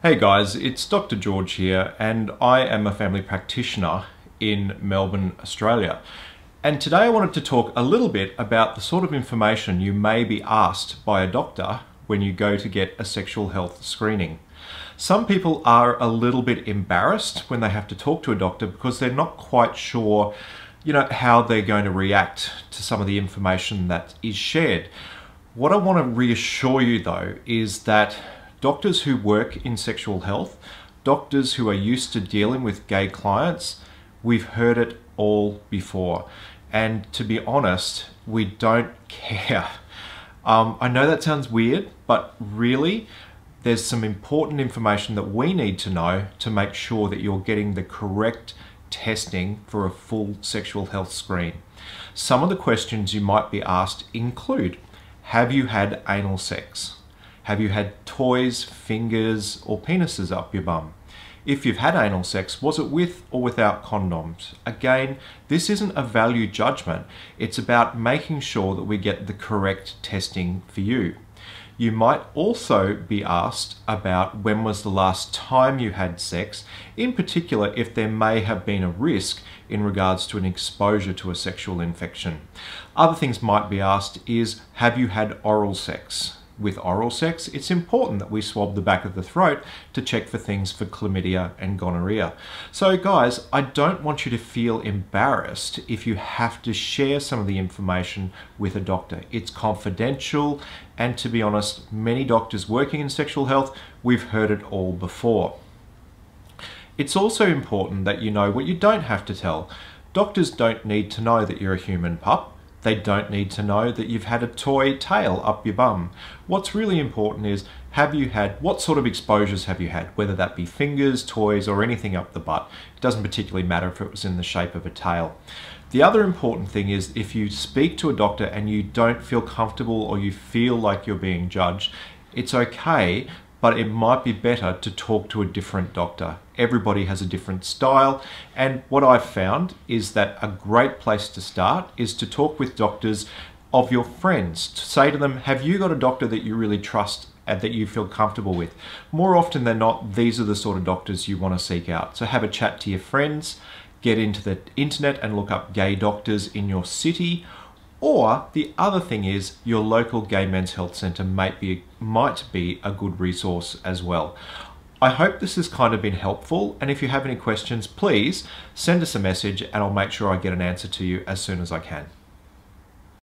Hey guys, it's Dr. George here, and I am a family practitioner in Melbourne, Australia. And today I wanted to talk a little bit about the sort of information you may be asked by a doctor when you go to get a sexual health screening. Some people are a little bit embarrassed when they have to talk to a doctor because they're not quite sure, how they're going to react to some of the information that is shared. What I want to reassure you though is that doctors who work in sexual health, doctors who are used to dealing with gay clients, we've heard it all before. And to be honest, we don't care. I know that sounds weird, but really, there's some important information that we need to know to make sure that you're getting the correct testing for a full sexual health screen. Some of the questions you might be asked include, have you had anal sex? Have you had toys, fingers, or penises up your bum? If you've had anal sex, was it with or without condoms? Again, this isn't a value judgment. It's about making sure that we get the correct testing for you. You might also be asked about when was the last time you had sex, in particular if there may have been a risk in regards to an exposure to a sexual infection. Other things might be asked is, have you had oral sex? With oral sex, it's important that we swab the back of the throat to check for things for chlamydia and gonorrhea. So guys, I don't want you to feel embarrassed if you have to share some of the information with a doctor. It's confidential, and to be honest, many doctors working in sexual health, we've heard it all before. It's also important that you know what you don't have to tell. Doctors don't need to know that you're a human pup. They don't need to know that you've had a toy tail up your bum. What's really important is, what sort of exposures have you had? Whether that be fingers, toys, or anything up the butt. It doesn't particularly matter if it was in the shape of a tail. The other important thing is, if you speak to a doctor and you don't feel comfortable or you feel like you're being judged, it's okay, but it might be better to talk to a different doctor. Everybody has a different style, and what I've found is that a great place to start is to talk with doctors of your friends. To say to them, have you got a doctor that you really trust and that you feel comfortable with? More often than not, these are the sort of doctors you want to seek out. So have a chat to your friends, get into the internet and look up gay doctors in your city. Or the other thing is, your local gay men's health centre might be a good resource as well. I hope this has kind of been helpful, and if you have any questions, please send us a message and I'll make sure I get an answer to you as soon as I can.